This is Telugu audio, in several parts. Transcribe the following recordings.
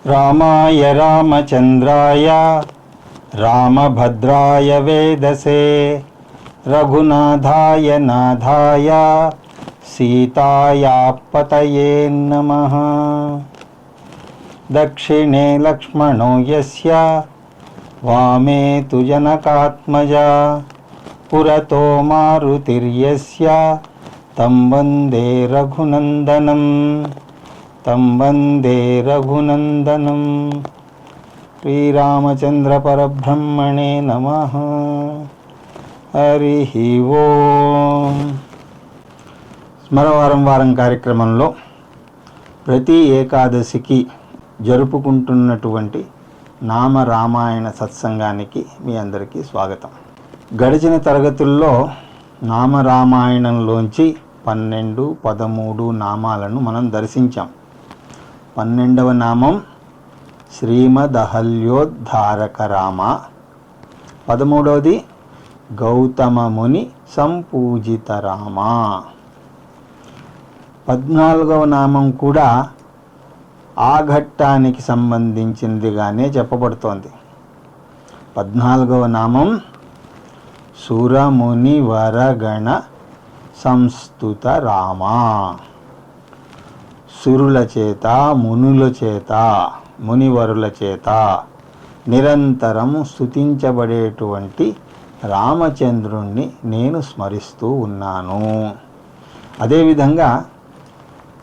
రామాయ రామచంద్రాయ రామభద్రాయ వేదసే రఘునాథాయ నాథాయ సీతాయాపతయే నమః. దక్షిణే లక్ష్మణో యస్య వామే తు జనకాత్మజా పురతో మారుతిర్యస్య తం వందే రఘునందనం శ్రీరామచంద్ర పరబ్రహ్మణే నమః. హరి ఓం. స్మరవారం వారం కార్యక్రమంలో ప్రతి ఏకాదశికి జరుపుకుంటున్నటువంటి నామరామాయణ సత్సంగానికి మీ అందరికీ స్వాగతం. గడిచిన తరగతుల్లో నామరామాయణంలోంచి 12, 13 నామాలను మనం దర్శించాం. 12వ నామం శ్రీమదహల్యోద్ధారక రామ, 13వది గౌతమ ముని సంపూజిత రామ, 14వ నామం కూడా ఆ ఘట్టానికి సంబంధించిందిగానే చెప్పబడుతోంది. 14వ నామం సురముని వరగణ సంస్తుత రామ, సురుల చేత మునుల చేత మునివరుల చేత నిరంతరం స్తుతించబడేటువంటి రామచంద్రుణ్ణి నేను స్మరిస్తూ ఉన్నాను. అదేవిధంగా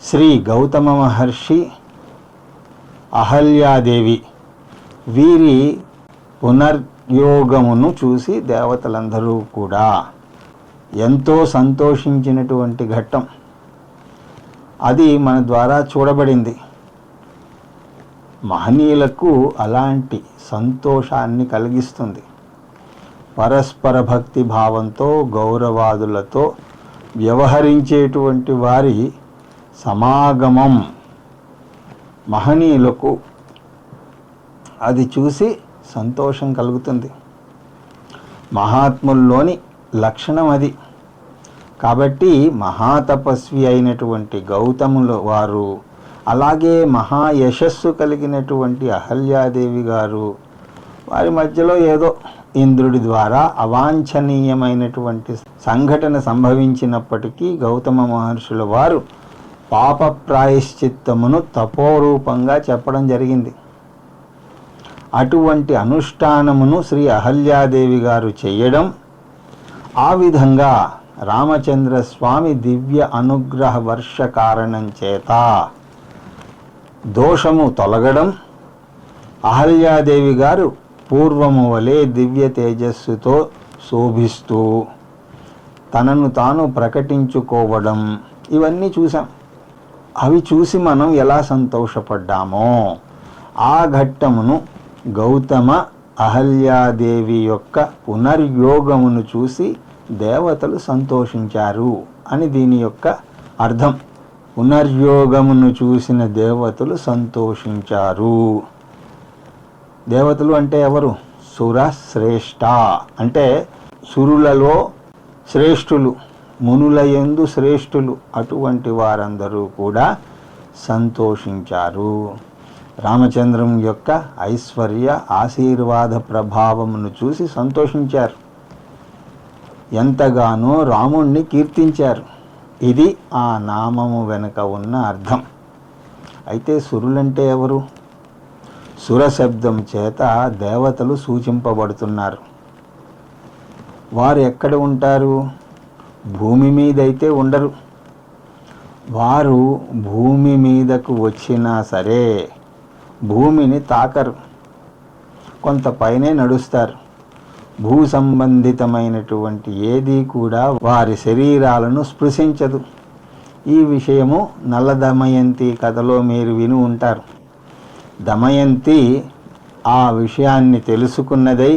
శ్రీ గౌతమ మహర్షి, అహల్యాదేవి వీరి పునర్యోగమును చూసి దేవతలందరూ కూడా ఎంతో సంతోషించినటువంటి ఘట్టం. అది మన ద్వారా చూడబడింది. మహనీయులకు అలాంటి సంతోషాన్ని కలిగిస్తుంది. పరస్పర భక్తి భావంతో గౌరవాదులతో వ్యవహరించేటువంటి వారి సమాగమం మహనీయులకు అది చూసి సంతోషం కలుగుతుంది. మహాత్ముల్లోని లక్షణం అది. కాబట్టి మహాతపస్వి అయినటువంటి గౌతములు వారు, అలాగే మహాయశస్సు కలిగినటువంటి అహల్యాదేవి గారు, వారి మధ్యలో ఏదో ఇంద్రుడి ద్వారా అవాంఛనీయమైనటువంటి సంఘటన సంభవించినప్పటికీ గౌతమ మహర్షుల వారు పాప ప్రాయశ్చిత్తమును తపోరూపంగా చెప్పడం జరిగింది. అటువంటి అనుష్ఠానమును శ్రీ అహల్యాదేవి గారు చెయ్యడం, ఆ విధంగా రామచంద్ర స్వామి దివ్య అనుగ్రహ వర్ష కారణం చేత దోషము తొలగడం, అహల్యాదేవి గారు పూర్వము వలె దివ్య తేజస్సుతో శోభిస్తూ తనను తాను ప్రకటించుకోవడం, ఇవన్నీ చూసాం. అవి చూసి మనం ఎలా సంతోషపడ్డామో ఆ ఘట్టమును గౌతమ అహల్యాదేవి యొక్క పునర్యోగమును చూసి దేవతలు సంతోషించారు అని దీని యొక్క అర్థం. పునర్యోగమును చూసిన దేవతలు సంతోషించారు. దేవతలు అంటే ఎవరు? సుర శ్రేష్ఠ అంటే సురులలో శ్రేష్ఠులు, మునుల యందు శ్రేష్ఠులు. అటువంటి వారందరూ కూడా సంతోషించారు. రామచంద్రం యొక్క ఐశ్వర్య ఆశీర్వాద ప్రభావమును చూసి సంతోషించారు. ఎంతగానో రాముణ్ణి కీర్తించారు. ఇది ఆ నామము వెనుక ఉన్న అర్థం. అయితే సురులంటే ఎవరు? సుర శబ్దం చేత దేవతలు సూచింపబడుతున్నారు. వారు ఎక్కడ ఉంటారు? భూమి మీదైతే ఉండరు. వారు భూమి మీదకు వచ్చినా సరే భూమిని తాకరు, కొంత పైనే నడుస్తారు. భూ సంబంధితమైనటువంటి ఏది కూడా వారి శరీరాలను స్పృశించదు. ఈ విషయము నల్ల దమయంతి కథలో మీరు విని ఉంటారు. దమయంతి ఆ విషయాన్ని తెలుసుకున్నదై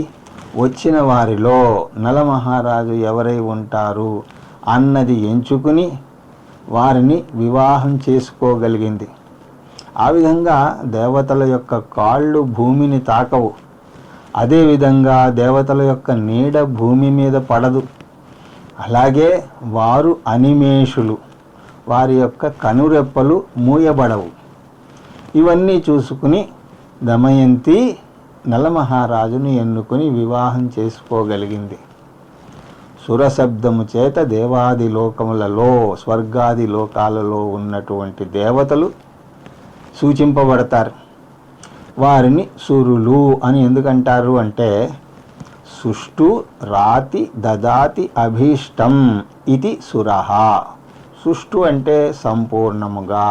వచ్చిన వారిలో నలమహారాజు ఎవరై ఉంటారు అన్నది ఎంచుకుని వారిని వివాహం చేసుకోగలిగింది. ఆ విధంగా దేవతల యొక్క కాళ్ళు భూమిని తాకవు. అదేవిధంగా దేవతల యొక్క నీడ భూమి మీద పడదు. అలాగే వారు అనిమేషులు, వారి యొక్క కనురెప్పలు మూయబడవు. ఇవన్నీ చూసుకుని దమయంతి నలమహారాజును ఎన్నుకొని వివాహం చేసుకోగలిగింది. సురశబ్దము చేత దేవాది లోకములలో, స్వర్గాది లోకాలలో ఉన్నటువంటి దేవతలు సూచింపబడతారు. వారిని సురులు అని ఎందుకంటారు అంటే, సుష్టు రాతి దదాతి అభీష్టం ఇది సురః. సుష్టు అంటే సంపూర్ణముగా,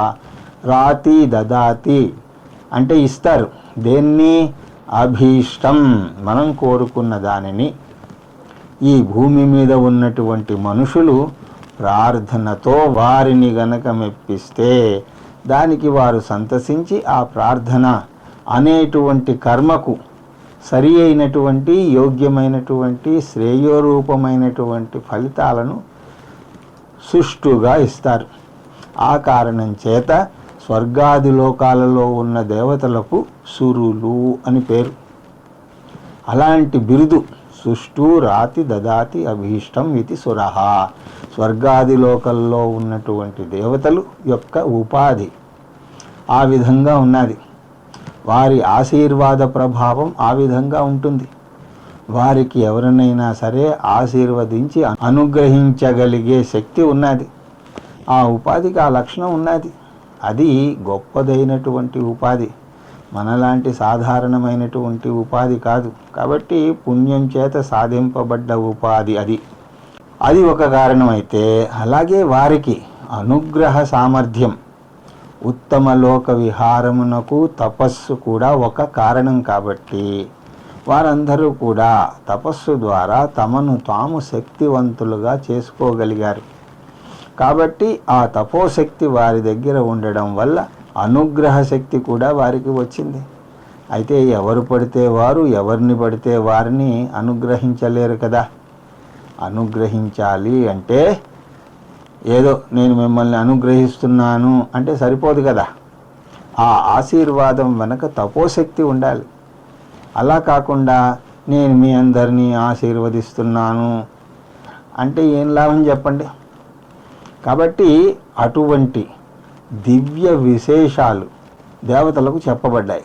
రాతి దదాతి అంటే ఇస్తారు. దేన్ని? అభీష్టం, మనం కోరుకున్న దానిని. ఈ భూమి మీద ఉన్నటువంటి మనుషులు ప్రార్థనతో వారిని గనక మెప్పిస్తే దానికి వారు సంతసించి ఆ ప్రార్థన అనేటువంటి కర్మకు సరి అయినటువంటి, యోగ్యమైనటువంటి, శ్రేయోరూపమైనటువంటి ఫలితాలను సుష్టుగా ఇస్తారు. ఆ కారణం చేత స్వర్గాది లోకాలలో ఉన్న దేవతలకు సురులు అని పేరు. అలాంటి బిరుదు సుష్టు రాతి దదాతి అభీష్టం ఇది సురః. స్వర్గాది లోకల్లో ఉన్నటువంటి దేవతలు యొక్క ఉపాధి ఆ విధంగా ఉన్నది. వారి ఆశీర్వాద ప్రభావం ఆ విధంగా ఉంటుంది. వారికి ఎవరినైనా సరే ఆశీర్వదించి అనుగ్రహించగలిగే శక్తి ఉన్నది. ఆ ఉపాధికి ఆ లక్షణం ఉన్నది. అది గొప్పదైనటువంటి ఉపాధి, మనలాంటి సాధారణమైనటువంటి ఉపాధి కాదు. కాబట్టి పుణ్యం చేత సాధింపబడ్డ ఉపాధి అది ఒక కారణం అయితే, అలాగే వారికి అనుగ్రహ సామర్థ్యం, ఉత్తమ లోక విహారమునకు తపస్సు కూడా ఒక కారణం. కాబట్టి వారందరూ కూడా తపస్సు ద్వారా తమను తాము శక్తివంతులుగా చేసుకోగలిగారు. కాబట్టి ఆ తపోశక్తి వారి దగ్గర ఉండడం వల్ల అనుగ్రహ శక్తి కూడా వారికి వచ్చింది. అయితే ఎవరు పడితే వారు, ఎవరిని పడితే వారిని అనుగ్రహించలేరు కదా. అనుగ్రహించాలి అంటే ఏదో నేను మిమ్మల్ని అనుగ్రహిస్తున్నాను అంటే సరిపోదు కదా. ఆ ఆశీర్వాదం వెనక తపోశక్తి ఉండాలి. అలా కాకుండా నేను మీ అందరినీ ఆశీర్వదిస్తున్నాను అంటే ఏం లాభం చెప్పండి. కాబట్టి అటువంటి దివ్య విశేషాలు దేవతలకు చెప్పబడ్డాయి.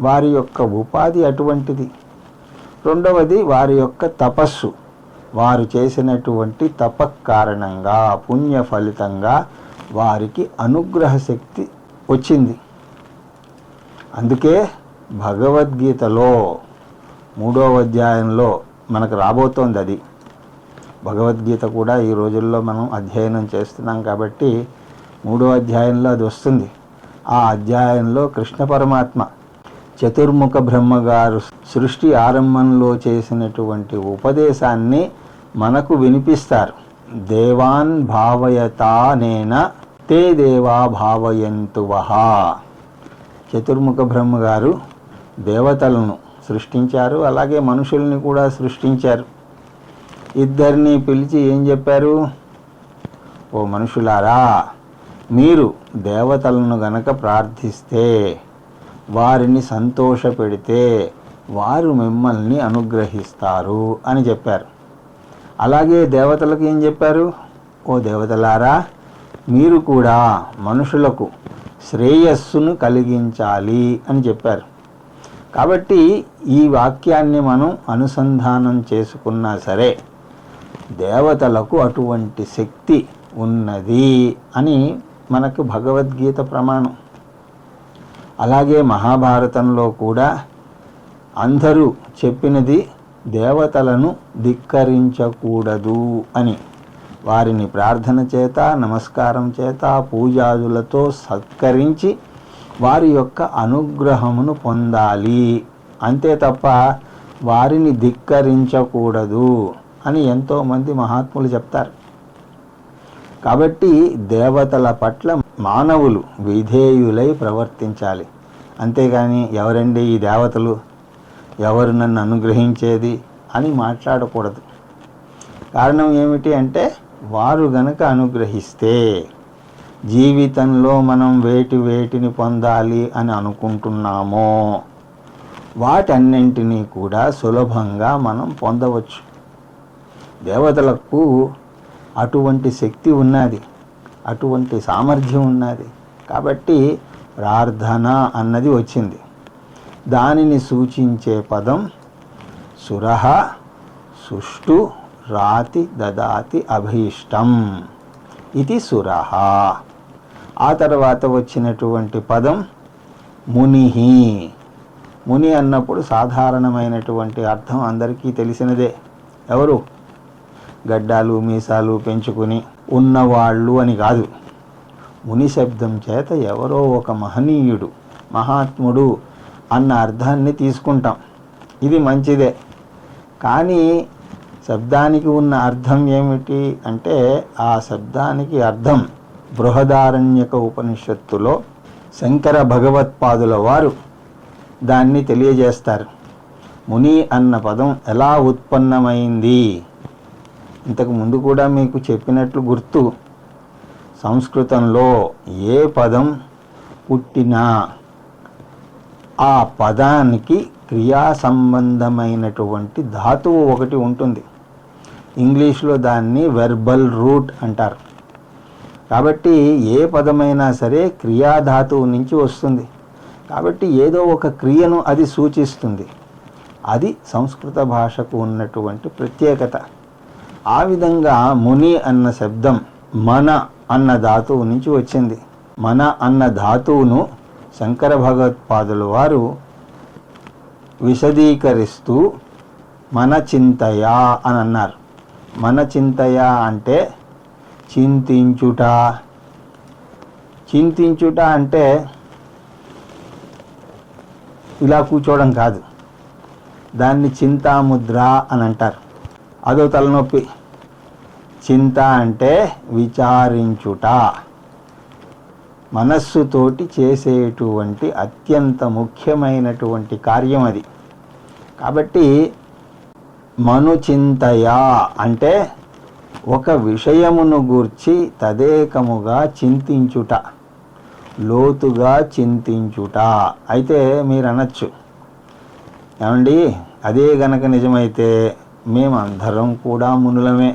వారి యొక్క ఉపాధి అటువంటిది. రెండవది వారి యొక్క తపస్సు. వారు చేసినటువంటి తపకారణంగా, పుణ్య ఫలితంగా వారికి అనుగ్రహ శక్తి వచ్చింది. అందుకే భగవద్గీతలో 3వ అధ్యాయంలో మనకు రాబోతోంది అది. భగవద్గీత కూడా ఈ రోజుల్లో మనం అధ్యయనం చేస్తున్నాం కాబట్టి 3వ అధ్యాయంలో అది వస్తుంది. ఆ అధ్యాయంలో కృష్ణ పరమాత్మ చతుర్ముఖ బ్రహ్మగారు సృష్టి ఆరంభంలో చేసినటువంటి ఉపదేశాన్ని మనకు వినిపిస్తారు. దేవాన్ భావయతానేన తే దేవా భావయంతువః. చతుర్ముఖ బ్రహ్మగారు దేవతలను సృష్టించారు, అలాగే మనుషుల్ని కూడా సృష్టించారు. ఇద్దరిని పిలిచి ఏం చెప్పారు? ఓ మనుషులారా, మీరు దేవతలను గనక ప్రార్థిస్తే, వారిని సంతోషపెడితే వారు మిమ్మల్ని అనుగ్రహిస్తారు అని చెప్పారు. అలాగే దేవతలకు ఏం చెప్పారు? ఓ దేవతలారా, మీరు కూడా మనుషులకు శ్రేయస్సును కలిగించాలి అని చెప్పారు. కాబట్టి ఈ వాక్యాన్ని మనం అనుసంధానం చేసుకున్నా సరే దేవతలకు అటువంటి శక్తి ఉన్నది అని మనకు భగవద్గీత ప్రమాణం. అలాగే మహాభారతంలో కూడా అందరూ చెప్పినది దేవతలను ధిక్కరించకూడదు అని. వారిని ప్రార్థన చేత, నమస్కారం చేత, పూజాదులతో సత్కరించి వారి యొక్క అనుగ్రహమును పొందాలి, అంతే తప్ప వారిని ధిక్కరించకూడదు అని ఎంతోమంది మహాత్ములు చెప్తారు. కాబట్టి దేవతల పట్ల మానవులు విధేయులై ప్రవర్తించాలి. అంతేగాని ఎవరండి ఈ దేవతలు, ఎవరు నన్ను అనుగ్రహించేది అని మాట్లాడకూడదు. కారణం ఏమిటి అంటే, వారు గనక అనుగ్రహిస్తే జీవితంలో మనం వేటిని పొందాలి అని అనుకుంటున్నామో వాటన్నింటినీ కూడా సులభంగా మనం పొందవచ్చు. దేవతలకు అటువంటి శక్తి ఉన్నది, అటువంటి సామర్థ్యం ఉన్నది. కాబట్టి ప్రార్థన అన్నది వచ్చింది. దానిని సూచించే పదం సురః సుష్టు రాతి దదాతి అభీష్టం ఇది సురః. ఆ తర్వాత వచ్చినటువంటి పదం మునిహి. ముని అన్నప్పుడు సాధారణమైనటువంటి అర్థం అందరికీ తెలిసినదే. ఎవరు? గడ్డాలు మీసాలు పెంచుకుని ఉన్నవాళ్ళు అని కాదు. ముని శబ్దం చేత ఎవరో ఒక మహనీయుడు, మహాత్ముడు అన్న అర్థాన్ని తీసుకుంటాం. ఇది మంచిదే. కానీ శబ్దానికి ఉన్న అర్థం ఏమిటి అంటే, ఆ శబ్దానికి అర్థం బృహదారణ్యక ఉపనిషత్తులో శంకర భగవత్పాదుల వారు దాన్ని తెలియజేస్తారు. ముని అన్న పదం ఎలా ఉత్పన్నమైంది? ఇంతకు ముందు కూడా మీకు చెప్పినట్లు గుర్తు. సంస్కృతంలో ఏ పదం పుట్టినా ఆ పదానికి క్రియా సంబంధమైనటువంటి ధాతువు ఒకటి ఉంటుంది. ఇంగ్లీష్లో దాన్ని వెర్బల్ రూట్ అంటారు. కాబట్టి ఏ పదమైనా సరే క్రియాధాతువు నుంచి వస్తుంది. కాబట్టి ఏదో ఒక క్రియను అది సూచిస్తుంది. అది సంస్కృత భాషకు ఉన్నటువంటి ప్రత్యేకత. ఆ విధంగా ముని అన్న శబ్దం మన అన్న ధాతువు నుంచి వచ్చింది. మన అన్న ధాతువును శంకర భగవత్పాదుల వారు విశదీకరిస్తూ మన చింతయ అని అన్నారు. మన చింతయ అంటే చింతించుట. చింతించుట అంటే ఇలా కూర్చోవడం కాదు. దాన్ని చింతాముద్ర అని అంటారు. అదో తలనొప్పి. చింత అంటే విచారించుట, మనస్సుతోటి చేసేటువంటి అత్యంత ముఖ్యమైనటువంటి కార్యం అది. కాబట్టి మనుచింతయ అంటే ఒక విషయమును గూర్చి తదేకముగా చింతించుట, లోతుగా చింతించుట. అయితే మీరు అనొచ్చు, ఏమండి అదే గనక నిజమైతే మేమందరం కూడా మునులమే.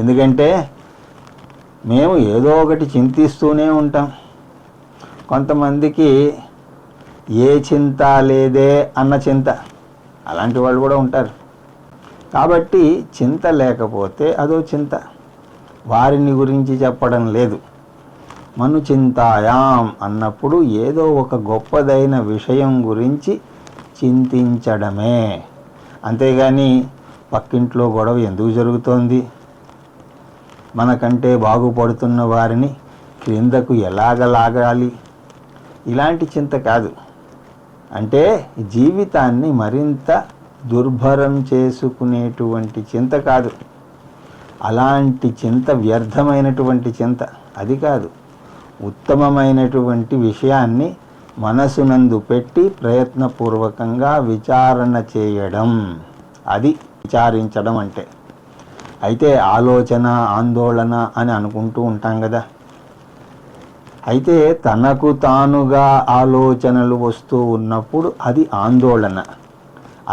ఎందుకంటే మేము ఏదో ఒకటి చింతిస్తూనే ఉంటాం. కొంతమందికి ఏ చింత లేదే అన్న చింత, అలాంటి వాళ్ళు కూడా ఉంటారు. కాబట్టి చింత లేకపోతే అదో చింత. వారిని గురించి చెప్పడం లేదు. మను చింతాయాం అన్నప్పుడు ఏదో ఒక గొప్పదైన విషయం గురించి చింతించడమే. అంతేగాని పక్కింట్లో గొడవ ఎందుకు జరుగుతోంది, మనకంటే బాగుపడుతున్న వారిని క్రిందకు ఎలాగలాగాలి, ఇలాంటి చింత కాదు. అంటే జీవితాన్ని మరింత దుర్భరం చేసుకునేటువంటి చింత కాదు. అలాంటి చింత వ్యర్థమైనటువంటి చింత అది కాదు. ఉత్తమమైనటువంటి విషయాన్ని మనసునందు పెట్టి ప్రయత్నపూర్వకంగా విచారణ చేయడం, అది విచారించడం అంటే. అయితే ఆలోచన, ఆందోళన అని అనుకుంటూ ఉంటాం కదా. అయితే తనకు తానుగా ఆలోచనలు వస్తూ ఉన్నప్పుడు అది ఆందోళన,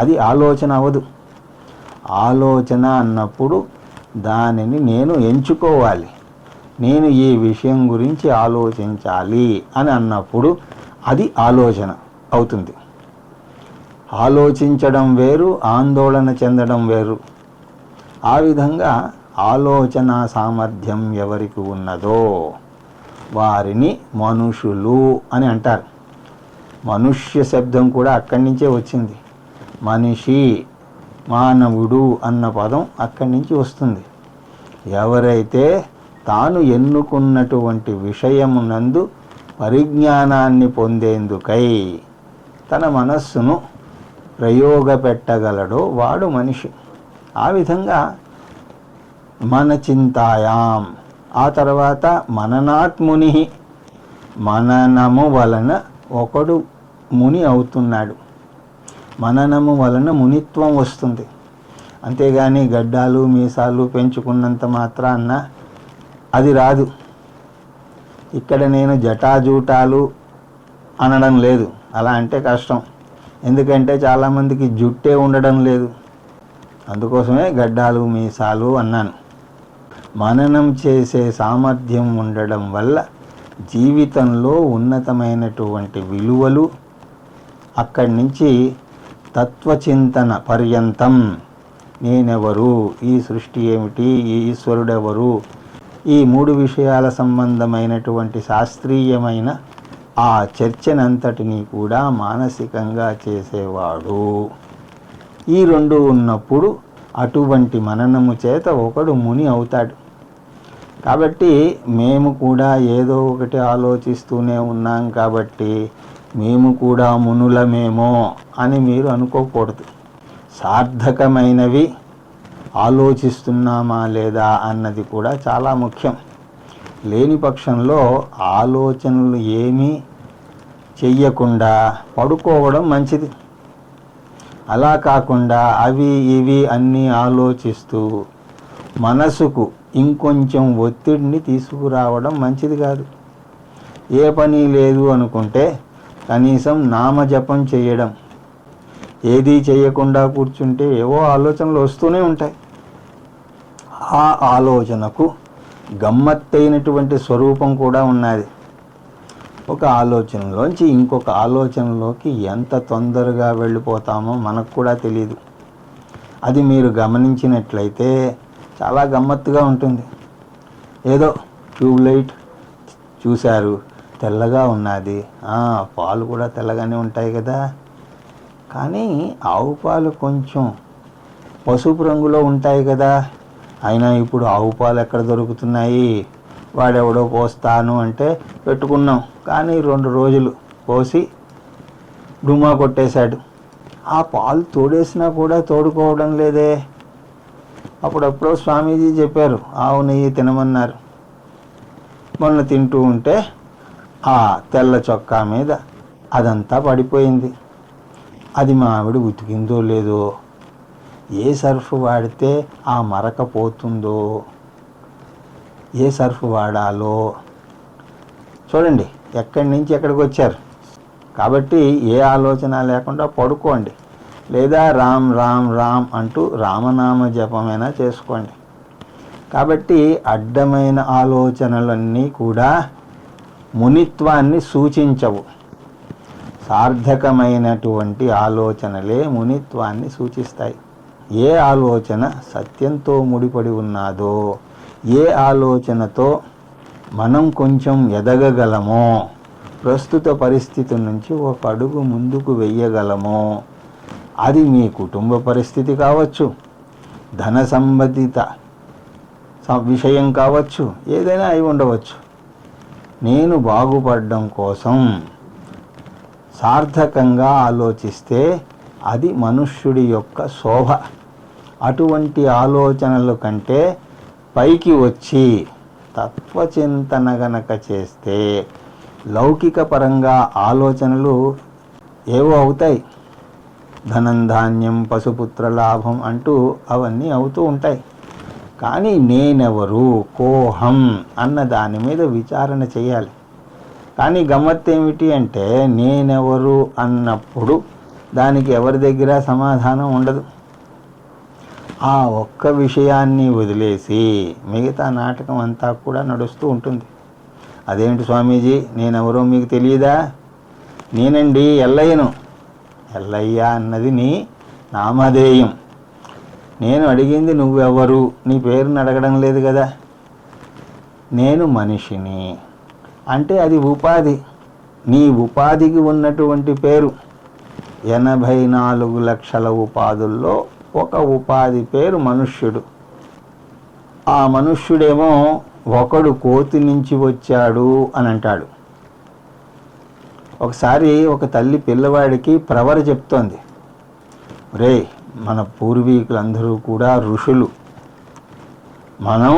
అది ఆలోచన అవ్వదు. ఆలోచన అన్నప్పుడు దానిని నేను ఎంచుకోవాలి, నేను ఈ విషయం గురించి ఆలోచించాలి అని అన్నప్పుడు అది ఆలోచన అవుతుంది. ఆలోచించడం వేరు, ఆందోళన చెందడం వేరు. ఆ విధంగా ఆలోచన సామర్థ్యం ఎవరికి ఉన్నదో వారిని మనుషులు అని అంటారు. మనుష్య శబ్దం కూడా అక్కడి నుంచే వచ్చింది. మనిషి, మానవుడు అన్న పదం అక్కడి నుంచి వస్తుంది. ఎవరైతే తాను ఎన్నుకున్నటువంటి విషయమునందు పరిజ్ఞానాన్ని పొందేందుకై తన మనస్సును ప్రయోగపెట్టగలడో వాడు మనిషి. ఆ విధంగా మన చింతాయాం. ఆ తర్వాత మననాత్ముని, మననము వలన ఒకడు ముని అవుతున్నాడు. మననము వలన మునిత్వం వస్తుంది. అంతేగాని గడ్డాలు మీసాలు పెంచుకున్నంత మాత్రాన అది రాదు. ఇక్కడ నేను జటాజూటాలు అనడం లేదు, అలా అంటే కష్టం. ఎందుకంటే చాలామందికి జుట్టే ఉండడం లేదు, అందుకోసమే గడ్డాలు మీసాలు అన్నాను. మననం చేసే సామర్థ్యం ఉండడం వల్ల జీవితంలో ఉన్నతమైనటువంటి విలువలు, అక్కడి నుంచి తత్వచింతన పర్యంతం నేనెవరు, ఈ సృష్టి ఏమిటి, ఈ ఈశ్వరుడెవరు, ఈ 3 విషయాల సంబంధమైనటువంటి శాస్త్రీయమైన ఆ చర్చనంతటినీ కూడా మానసికంగా చేసేవాడు. ఈ 2 ఉన్నప్పుడు అటువంటి మననము చేత ఒకడు ముని అవుతాడు. కాబట్టి మేము కూడా ఏదో ఒకటి ఆలోచిస్తూనే ఉన్నాం కాబట్టి మేము కూడా మునులమేమో అని మీరు అనుకోకూడదు. సార్థకమైనవి ఆలోచిస్తున్నామా లేదా అన్నది కూడా చాలా ముఖ్యం. లేని పక్షంలో ఆలోచనలు ఏమీ చెయ్యకుండా పడుకోవడం మంచిది. అలా కాకుండా అవి ఇవి అన్నీ ఆలోచిస్తూ మనసుకు ఇంకొంచెం ఒత్తిడిని తీసుకురావడం మంచిది కాదు. ఏ పని లేదు అనుకుంటే కనీసం నామజపం చేయడం, ఏదీ చేయకుండా కూర్చుంటే ఏవో ఆలోచనలు వస్తూనే ఉంటాయి. ఆ ఆలోచనకు గమ్మత్తైనటువంటి స్వరూపం కూడా ఉన్నది. ఒక ఆలోచనలోంచి ఇంకొక ఆలోచనలోకి ఎంత తొందరగా వెళ్ళిపోతామో మనకు కూడా తెలియదు. అది మీరు గమనించినట్లయితే చాలా గమ్మత్తుగా ఉంటుంది. ఏదో ట్యూబ్లైట్ చూశారు, తెల్లగా ఉన్నది, పాలు కూడా తెల్లగానే ఉంటాయి కదా, కానీ ఆవు పాలు కొంచెం పసుపు రంగులో ఉంటాయి కదా, అయినా ఇప్పుడు ఆవు పాలు ఎక్కడ దొరుకుతున్నాయి, వాడెవడో పోస్తాను అంటే పెట్టుకున్నాం, కానీ 2 రోజులు పోసి డుమా కొట్టేశాడు. ఆ పాలు తోడేసినా కూడా తోడుకోవడం లేదే. అప్పుడప్పుడు స్వామీజీ చెప్పారు ఆవు నెయ్యి తినమన్నారు. మొన్న తింటూ ఉంటే ఆ తెల్ల చొక్కా మీద అదంతా పడిపోయింది. అది మా ఆవిడ ఉతికిందో లేదో, ఏ సర్ఫ్ వాడితే ఆ మరక పోతుందో, ఏ సర్ఫ్ వాడాలో చూడండి, ఎక్కడి నుంచి ఎక్కడికి వచ్చారు. కాబట్టి ఏ ఆలోచన లేకుండా పడుకోండి, లేదా రామ్ రామ్ రామ్ అంటూ రామనామ జపమైనా చేసుకోండి. కాబట్టి అడ్డమైన ఆలోచనలన్నీ కూడా మునిత్వాన్ని సూచించవు. సార్థకమైనటువంటి ఆలోచనలే మునిత్వాన్ని సూచిస్తాయి. ఏ ఆలోచన సత్యంతో ముడిపడి ఉన్నాదో, ఏ ఆలోచనతో మనం కొంచెం ఎదగగలమో, ప్రస్తుత పరిస్థితి నుంచి ఒక అడుగు ముందుకు వెయ్యగలమో, అది మీ కుటుంబ పరిస్థితి కావచ్చు, ధన సంబంధిత విషయం కావచ్చు, ఏదైనా అయి ఉండవచ్చు. నేను బాగుపడడం కోసం సార్థకంగా ఆలోచిస్తే అది మనుష్యుడి యొక్క శోభ. అటువంటి ఆలోచనల కంటే పైకి వచ్చి తత్వచింతన గనక చేస్తే లౌకిక పరంగా ఆలోచనలు ఏవో అవుతాయి. ధనం ధాన్యం పశుపుత్ర లాభం అంటూ అవన్నీ అవుతూ ఉంటాయి. కానీ నేనెవరు, కోహం అన్న దాని మీద విచారణ చేయాలి. కానీ గమ్మత్తు ఏమిటి అంటే నేనెవరు అన్నప్పుడు దానికి ఎవరి దగ్గర సమాధానం ఉండదు. ఆ ఒక్క విషయాన్ని వదిలేసి మిగతా నాటకం అంతా కూడా నడుస్తూ ఉంటుంది. అదేంటి స్వామీజీ, నేనెవరో మీకు తెలియదా? నేనండి ఎల్లయ్యను. ఎల్లయ్య అన్నది నీ నామధేయం. నేను అడిగింది నువ్వెవరు, నీ పేరుని అడగడం లేదు కదా. నేను మనిషిని అంటే అది ఉపాధి. నీ ఉపాధికి ఉన్నటువంటి పేరు. 84 లక్షల ఉపాధుల్లో ఒక ఉపాధి పేరు మనుష్యుడు. ఆ మనుష్యుడేమో ఒకడు కోతి నుంచి వచ్చాడు అని అంటాడు. ఒకసారి ఒక తల్లి పిల్లవాడికి ప్రవర చెప్తోంది, రే మన పూర్వీకులందరూ కూడా ఋషులు, మనం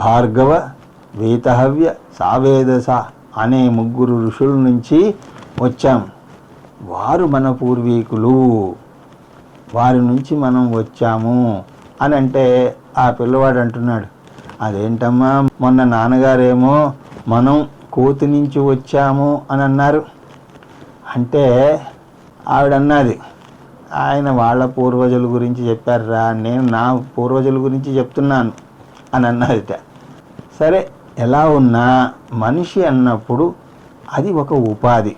భార్గవ వేతహవ్య సావేదస అనే 3 ఋషుల నుంచి వచ్చాం, వారు మన పూర్వీకులు, వారి నుంచి మనం వచ్చాము అని అంటే ఆ పిల్లవాడు అంటున్నాడు, అదేంటమ్మా మొన్న నాన్నగారేమో మనం కోతి నుంచి వచ్చాము అని అన్నారు అంటే ఆవిడన్నది, ఆయన వాళ్ళ పూర్వజుల గురించి చెప్పారా, నేను నా పూర్వజుల గురించి చెప్తున్నాను అని అన్నదిట. సరే, ఎలా ఉన్నా మనిషి అన్నప్పుడు అది ఒక ఉపాధి.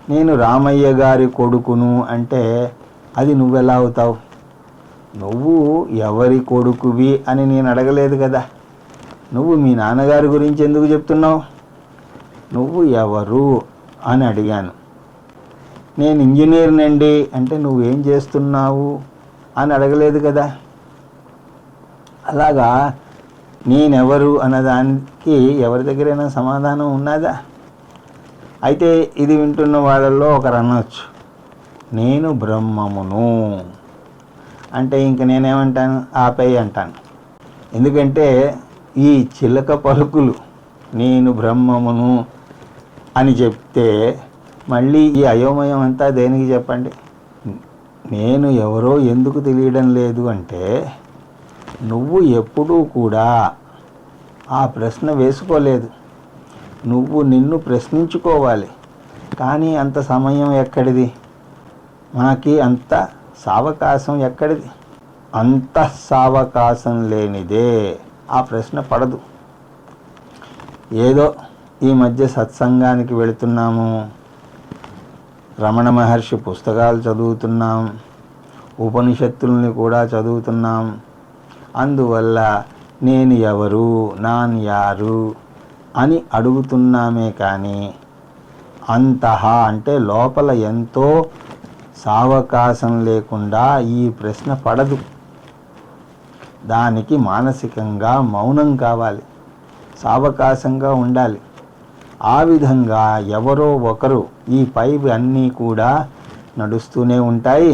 నేను రామయ్య గారి కొడుకును అంటే అది నువ్వెలా అవుతావు? నువ్వు ఎవరి కొడుకువి అని నేను అడగలేదు కదా. నువ్వు మీ నాన్నగారి గురించి ఎందుకు చెప్తున్నావు? నువ్వు ఎవరు అని అడిగాను. నేను ఇంజనీర్నండి అంటే నువ్వేం చేస్తున్నావు అని అడగలేదు కదా. అలాగా నేనెవరు అన్నదానికి ఎవరి దగ్గరైనా సమాధానం ఉన్నదా? అయితే ఇది వింటున్న వాళ్ళల్లో ఒకరు అనొచ్చు, నేను బ్రహ్మమును అంటే ఇంక నేనేమంటాను, ఆపేయి అంటాను. ఎందుకంటే ఈ చిలక పలుకులు నేను బ్రహ్మమును అని చెప్తే మళ్ళీ ఈ అయోమయం అంతా దేనికి చెప్పండి? నేను ఎవరో ఎందుకు తెలియడం లేదు అంటే నువ్వు ఎప్పుడూ కూడా ఆ ప్రశ్న వేసుకోలేదు. నువ్వు నిన్ను ప్రశ్నించుకోవాలి. కానీ అంత సమయం ఎక్కడిది? మనకి అంత సావకాశం ఎక్కడిది? అంత సావకాశం లేనిదే ఆ ప్రశ్న పడదు. ఏదో ఈ మధ్య సత్సంగానికి వెళుతున్నాము, రమణ మహర్షి పుస్తకాలు చదువుతున్నాం, ఉపనిషత్తుల్ని కూడా చదువుతున్నాం. అందువల్ల నేను ఎవరు, నాన్ యారు అని అడుగుతున్నామే కానీ అంతహా అంటే లోపల ఎంతో సావకాశం లేకుండా ఈ ప్రశ్న పడదు. దానికి మానసికంగా మౌనం కావాలి, సావకాశంగా ఉండాలి. ఆ విధంగా ఎవరో ఒకరు ఈ పైవి అన్నీ కూడా నడుస్తూనే ఉంటాయి.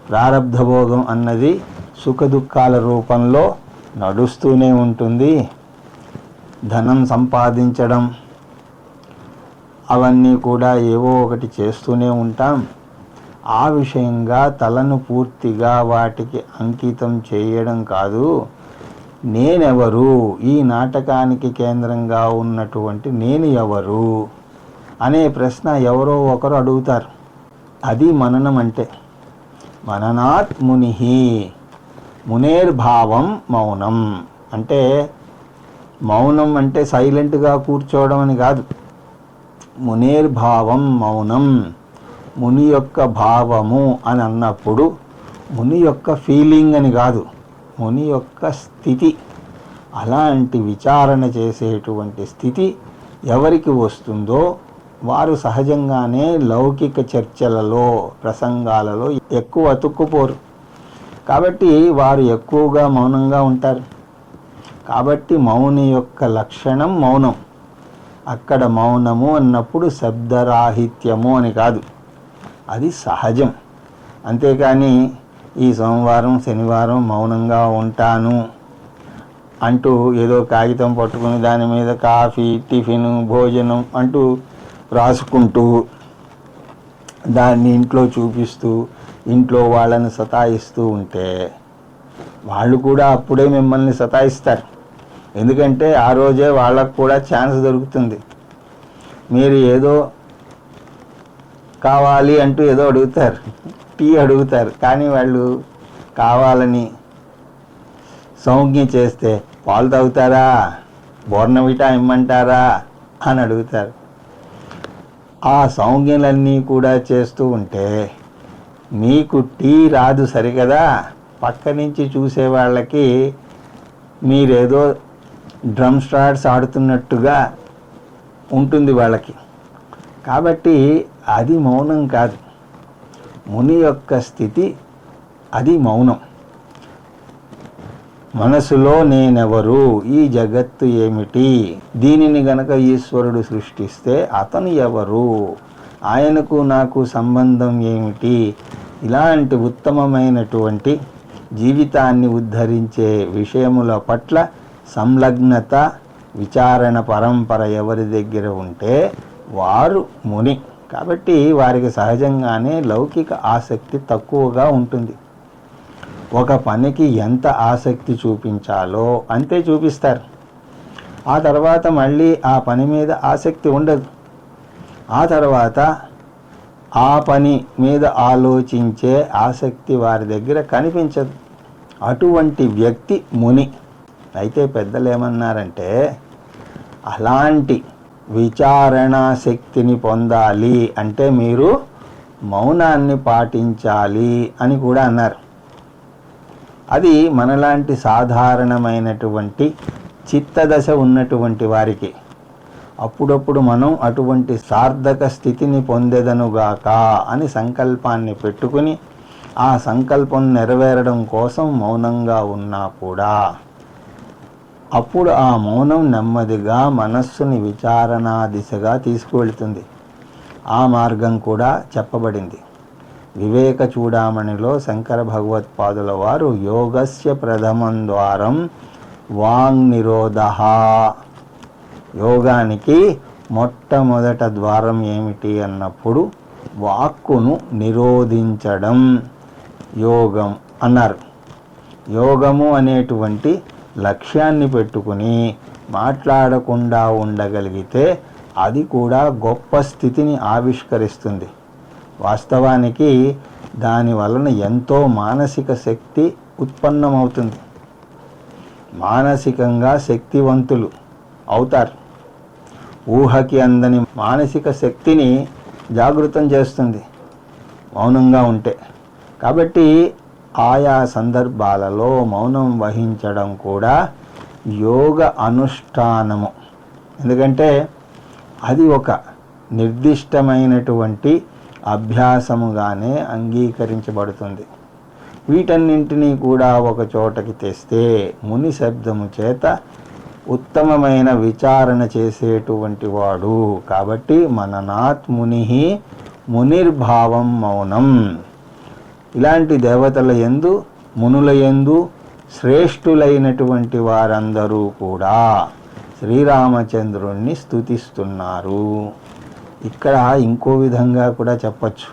ప్రారబ్ధభోగం అన్నది సుఖదుఖాల రూపంలో నడుస్తూనే ఉంటుంది. ధనం సంపాదించడం అవన్నీ కూడా ఏవో ఒకటి చేస్తూనే ఉంటాం. ఆ విషయంగా తలను పూర్తిగా వాటికి అంకితం చేయడం కాదు. నేనెవరు, ఈ నాటకానికి కేంద్రంగా ఉన్నటువంటి నేను ఎవరు అనే ప్రశ్న ఎవరో ఒకరు అడుగుతారు. అది మననం అంటే. మననాత్ మునిహి, మునేర్భావం మౌనం అంటే మౌనం అంటే సైలెంట్గా కూర్చోవడం అని కాదు. మునేర్భావం మౌనం, ముని యొక్క భావము అని అన్నప్పుడు ముని యొక్క ఫీలింగ్ అని కాదు, ముని యొక్క స్థితి. అలాంటి విచారణ చేసేటువంటి స్థితి ఎవరికి వస్తుందో వారు సహజంగానే లౌకిక చర్చలలో, ప్రసంగాలలో ఎక్కువ అతుక్కుపోరు. కాబట్టి వారు ఎక్కువగా మౌనంగా ఉంటారు. కాబట్టి మౌని యొక్క లక్షణం మౌనం. అక్కడ మౌనము అన్నప్పుడు శబ్దరాహిత్యము అని కాదు, అది సహజం. అంతేకాని ఈ సోమవారం శనివారం మౌనంగా ఉంటాను అంటూ ఏదో కాగితం పట్టుకుని దాని మీద కాఫీ, టిఫిన్, భోజనం అంటూ రాసుకుంటూ దాన్ని ఇంట్లో చూపిస్తూ ఇంట్లో వాళ్ళని సతాయిస్తూ ఉంటే వాళ్ళు కూడా అప్పుడే మిమ్మల్ని సతాయిస్తారు. ఎందుకంటే ఆ రోజే వాళ్ళకు కూడా ఛాన్స్ దొరుకుతుంది. మీరు ఏదో కావాలి అంటూ ఏదో అడుగుతారు, టీ అడుగుతారు, కానీ వాళ్ళు కావాలని సౌజ్ఞ చేస్తే పాలు తాగుతారా, బోర్నవిటా ఇమ్మంటారా అని అడుగుతారు. ఆ సౌజ్ఞలన్నీ కూడా చేస్తూ ఉంటే మీకు టీ రాదు సరికదా, పక్క నుంచి చూసే వాళ్ళకి మీరేదో డ్రమ్ స్టార్ట్స్ ఆడుతున్నట్టుగా ఉంటుంది వాళ్ళకి. కాబట్టి అది మౌనం కాదు. ముని యొక్క స్థితి అది మౌనం. మనసులో నేనెవరు, ఈ జగత్తు ఏమిటి, దీనిని గనక ఈశ్వరుడు సృష్టిస్తే అతను ఎవరు, ఆయనకు నాకు సంబంధం ఏమిటి, ఇలాంటి ఉత్తమమైనటువంటి జీవితాన్ని ఉద్ధరించే విషయముల పట్ల సంలగ్నత, విచారణ పరంపర ఎవరి దగ్గర ఉంటే వారు ముని. కాబట్టి వారికి సహజంగానే లౌకిక ఆసక్తి తక్కువగా ఉంటుంది. ఒక పనికి ఎంత ఆసక్తి చూపించాలో అంతే చూపిస్తారు. ఆ తర్వాత మళ్ళీ ఆ పని మీద ఆసక్తి ఉండదు. ఆ తర్వాత ఆ పని మీద ఆలోచించే ఆసక్తి వారి దగ్గర కనిపించదు. అటువంటి వ్యక్తి ముని. అయితే పెద్దలు ఏమన్నారంటే అలాంటి విచారణ శక్తిని పొందాలి అంటే మీరు మౌనాన్ని పాటించాలి అని కూడా అన్నారు. అది మనలాంటి సాధారణమైనటువంటి చిత్తదశ ఉన్నటువంటి వారికి. అప్పుడప్పుడు మనం అటువంటి సార్థక స్థితిని పొందెదనుగాక అని సంకల్పాన్ని పెట్టుకుని ఆ సంకల్పం నెరవేరడం కోసం మౌనంగా ఉన్నా కూడా అప్పుడు ఆ మౌనం నెమ్మదిగా మనస్సుని విచారణా దిశగా తీసుకువెళ్తుంది. ఆ మార్గం కూడా చెప్పబడింది. వివేక చూడామణిలో శంకర భగవత్పాదుల వారు యోగస్య ప్రథమం ద్వారం వాంగ్నిరోధః, యోగానికి మొట్టమొదట ద్వారం ఏమిటి అన్నప్పుడు వాక్కును నిరోధించడం యోగం అన్నారు. యోగము అనేటువంటి లక్ష్యాన్ని పెట్టుకుని మాట్లాడకుండా ఉండగలిగితే అది కూడా గొప్ప స్థితిని ఆవిష్కరిస్తుంది. వాస్తవానికి దాని వలన ఎంతో మానసిక శక్తి ఉత్పన్నమవుతుంది. మానసికంగా శక్తివంతులు అవుతారు. ఊహకి అందని మానసిక శక్తిని జాగృతం చేస్తుంది మౌనంగా ఉంటే. కాబట్టి ఆయా సందర్భాలలో మౌనం వహించడం కూడా యోగ అనుష్ఠానము. ఎందుకంటే అది ఒక నిర్దిష్టమైనటువంటి అభ్యాసముగానే అంగీకరించబడుతుంది. వీటన్నింటినీ కూడా ఒక చోటకి తెస్తే ముని శబ్దము చేత ఉత్తమమైన విచారణ చేసేటువంటి వాడు. కాబట్టి మననాత్ ముని మునిర్భావం మౌనం. ఇలాంటి దేవతల యందు మునుల యందు శ్రేష్ఠులైనటువంటి వారందరూ కూడా శ్రీరామచంద్రుణ్ణి స్తుతిస్తున్నారు. ఇక్కడ ఇంకో విధంగా కూడా చెప్పచ్చు.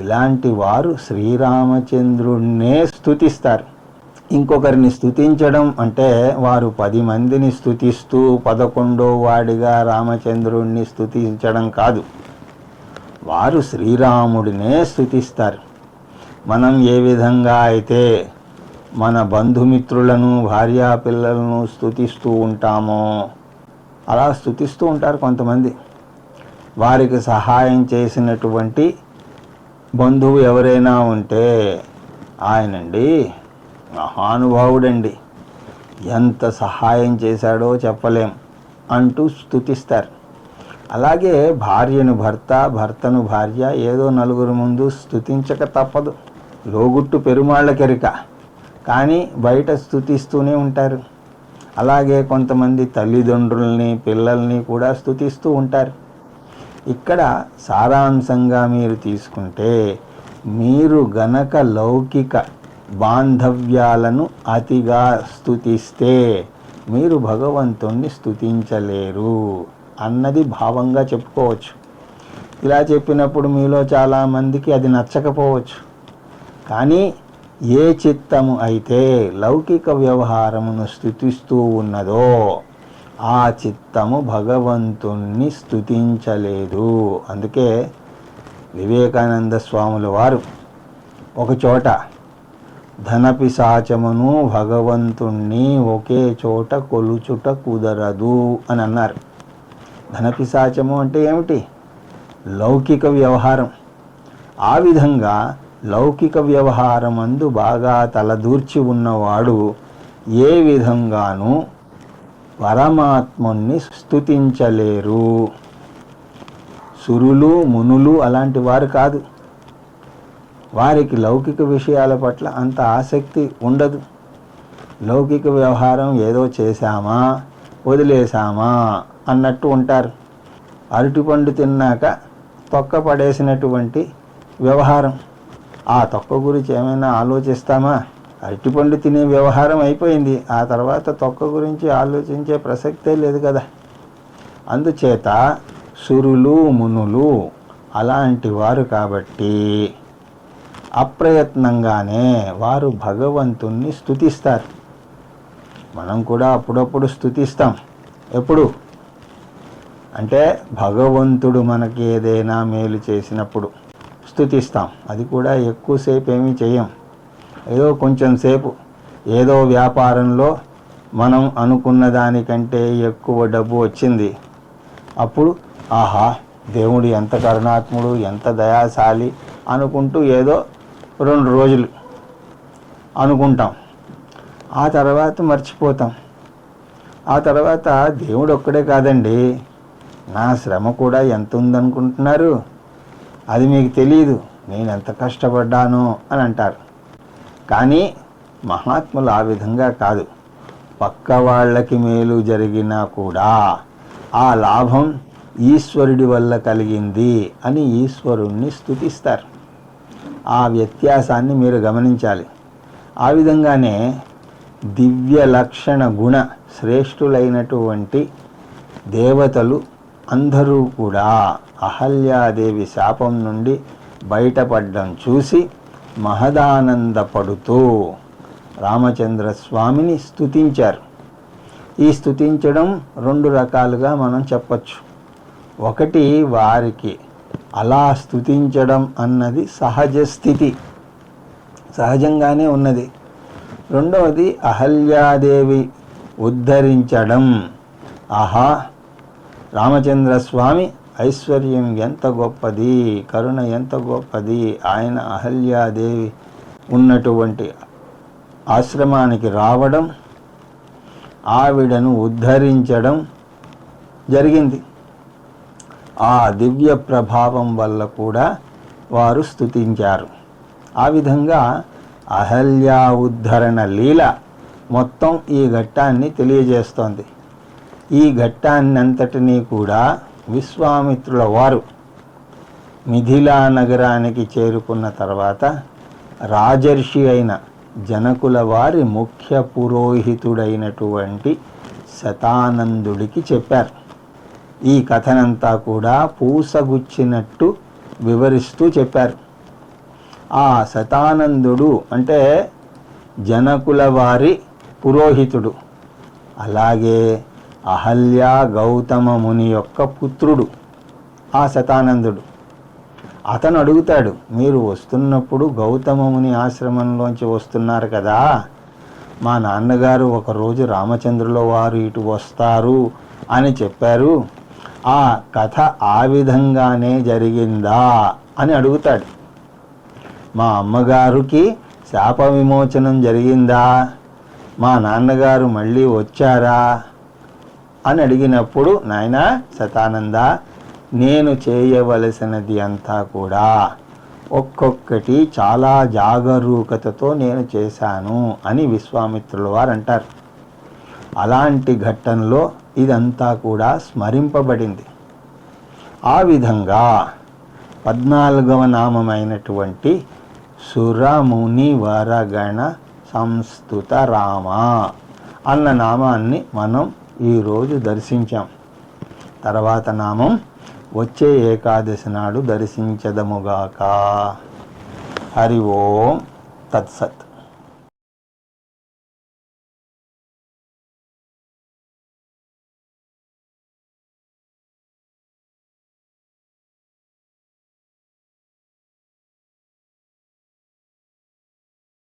ఇలాంటి వారు శ్రీరామచంద్రుణ్ణే స్తుతిస్తారు. ఇంకొకరిని స్తుతించడం అంటే వారు 10 మందిని స్తుతిస్తూ 11వ వాడిగా రామచంద్రుణ్ణి స్తుతించడం కాదు. వారు శ్రీరాముడినే స్తుతిస్తారు. మనం ఏ విధంగా అయితే మన బంధుమిత్రులను భార్యాపిల్లలను స్తుతిస్తూ ఉంటామో అలా స్తుతిస్తూ ఉంటారు కొంతమంది. వారికి సహాయం చేసినటువంటి బంధువు ఎవరైనా ఉంటే ఆయనండి మహానుభావుడండి, ఎంత సహాయం చేశాడో చెప్పలేం అంటూ స్తుతిస్తారు. అలాగే భార్యను భర్త, భర్తను భార్య ఏదో నలుగురు ముందు స్తుతించక తప్పదు. లోగుట్టు పెరుమాళ్ళకెరిక, కానీ బయట స్తుతిస్తూనే ఉంటారు. అలాగే కొంతమంది తల్లిదండ్రుల్ని పిల్లల్ని కూడా స్తుతిస్తూ ఉంటారు. ఇక్కడ సారాంశంగా మీరు తీసుకుంటే మీరు గనక లౌకిక బాంధవ్యాలను అతిగా స్తుతిస్తే మీరు భగవంతుణ్ణి స్తుతించలేరు అన్నది భావంగా చెప్పుకోవచ్చు. ఇలా చెప్పినప్పుడు మీలో చాలామందికి అది నచ్చకపోవచ్చు. కానీ ఏ చిత్తము అయితే లౌకిక వ్యవహారమును స్తుతిస్తూ ఉన్నదో ఆ చిత్తము భగవంతుణ్ణి స్తుతించలేదు. అందుకే వివేకానంద స్వాముల వారు ఒకచోట ధనపిశాచమును భగవంతుణ్ణి ఒకే చోట కొలుచుట కుదరదు అని అన్నారు. ధనపిశాచము అంటే ఏమిటి? లౌకిక వ్యవహారం. ఆ విధంగా లౌకిక వ్యవహారమందు బాగా తలదూర్చి ఉన్నవాడు ఏ విధంగానూ పరమాత్ముణ్ణి స్తుతించలేరు. సురులు మునులు అలాంటి వారు కాదు. వారికి లౌకిక విషయాల పట్ల అంత ఆసక్తి ఉండదు. లౌకిక వ్యవహారం ఏదో చేశామా వదిలేశామా అన్నట్టు ఉంటారు. అరటిపండు తిన్నాక తొక్క పడేసినటువంటి వ్యవహారం. ఆ తొక్క గురించి ఏమైనా ఆలోచిస్తామా? అరటిపండు తినే వ్యవహారం అయిపోయింది. ఆ తర్వాత తొక్క గురించి ఆలోచించే ప్రసక్తే లేదు కదా. అందుచేత సురులు మునులు అలాంటి వారు కాబట్టి అప్రయత్నంగానే వారు భగవంతుణ్ణి స్తుతిస్తారు. మనం కూడా అప్పుడప్పుడు స్తుతిస్తాం. ఎప్పుడు అంటే భగవంతుడు మనకి ఏదైనా మేలు చేసినప్పుడు స్తుతిస్తాం. అది కూడా ఎక్కువసేపు ఏమీ చేయం. ఏదో కొంచెం సేపు ఏదో వ్యాపారంలో మనం అనుకున్న దానికంటే ఎక్కువ డబ్బు వచ్చింది. అప్పుడు ఆహా, దేవుడు ఎంత కరుణాత్ముడు, ఎంత దయాశాలి అనుకుంటూ ఏదో 2 రోజులు అనుకుంటాం. ఆ తర్వాత మర్చిపోతాం. ఆ తర్వాత దేవుడు ఒక్కడే కాదండి, నా శ్రమ కూడా ఎంత ఉందనుకుంటున్నారు, అది మీకు తెలియదు, నేను ఎంత కష్టపడ్డానో అని అంటారు. కానీ మహాత్ములు ఆ విధంగా కాదు. పక్క వాళ్ళకి మేలు జరిగినా కూడా ఆ లాభం ఈశ్వరుడి వల్ల కలిగింది అని ఈశ్వరుణ్ణి స్తుతిస్తారు. ఆ వ్యత్యాసాన్ని మీరు గమనించాలి. ఆ విధంగానే దివ్య లక్షణ గుణ శ్రేష్ఠులైనటువంటి దేవతలు అందరూ కూడా అహల్యాదేవి శాపం నుండి బయటపడడం చూసి మహదానందపడుతూ రామచంద్రస్వామిని స్తుతించారు. ఈ స్తుతించడం 2 రకాలుగా మనం చెప్పచ్చు. ఒకటి, వారికి అలా స్తుతించడం అన్నది సహజ స్థితి, సహజంగానే ఉన్నది. రెండవది, అహల్యాదేవి ఉద్ధరించడం. ఆహా, రామచంద్రస్వామి ఐశ్వర్యం ఎంత గొప్పది, కరుణ ఎంత గొప్పది, ఆయన అహల్యాదేవి ఉన్నటువంటి ఆశ్రమానికి రావడం, ఆవిడను ఉద్ధరించడం జరిగింది. ఆ దివ్య ప్రభావం వల్ల కూడా వారు స్తుతించారు. ఆ విధంగా అహల్యా ఉద్ధరణ లీల మొత్తం ఈ ఘట్టాన్ని తెలియజేస్తోంది. ఈ ఘట్టాన్నంతటినీ కూడా విశ్వామిత్రుల వారు మిథిలా నగరానికి చేరుకున్న తర్వాత రాజర్షి అయిన జనకుల వారి ముఖ్య పురోహితుడైనటువంటి శతానందుడికి చెప్పారు. ఈ కథనంతా కూడా పూసగుచ్చినట్టు వివరిస్తూ చెప్పారు. ఆ శతానందుడు అంటే జనకుల వారి పురోహితుడు, అలాగే అహల్యా గౌతమ ముని యొక్క పుత్రుడు ఆ శతానందుడు. అతను అడుగుతాడు, మీరు వస్తున్నప్పుడు గౌతమ ముని ఆశ్రమంలోంచి వస్తున్నారు కదా, మా నాన్నగారు ఒకరోజు రామచంద్రుల వారు ఇటు వస్తారు అని చెప్పారు, ఆ కథ ఆ విధంగానే జరిగిందా అని అడుగుతాడు. మా అమ్మగారికి శాప విమోచనం జరిగిందా, మా నాన్నగారు మళ్ళీ వచ్చారా అని అడిగినప్పుడు, నాయనా శతానంద, నేను చేయవలసినది అంతా కూడా ఒక్కొక్కటి చాలా జాగరూకతతో నేను చేశాను అని విశ్వామిత్రుల వారు అంటారు. అలాంటి ఘట్టంలో ఇదంతా కూడా స్మరింపబడింది. ఆ విధంగా 14వ నామమైనటువంటి సురముని వరగణ సంస్తుత రామ అన్న నామాన్ని మనం ఈరోజు దర్శించాం. తర్వాత నామం వచ్చే ఏకాదశి నాడు దర్శించదముగాక. హరి ఓం తత్సత్.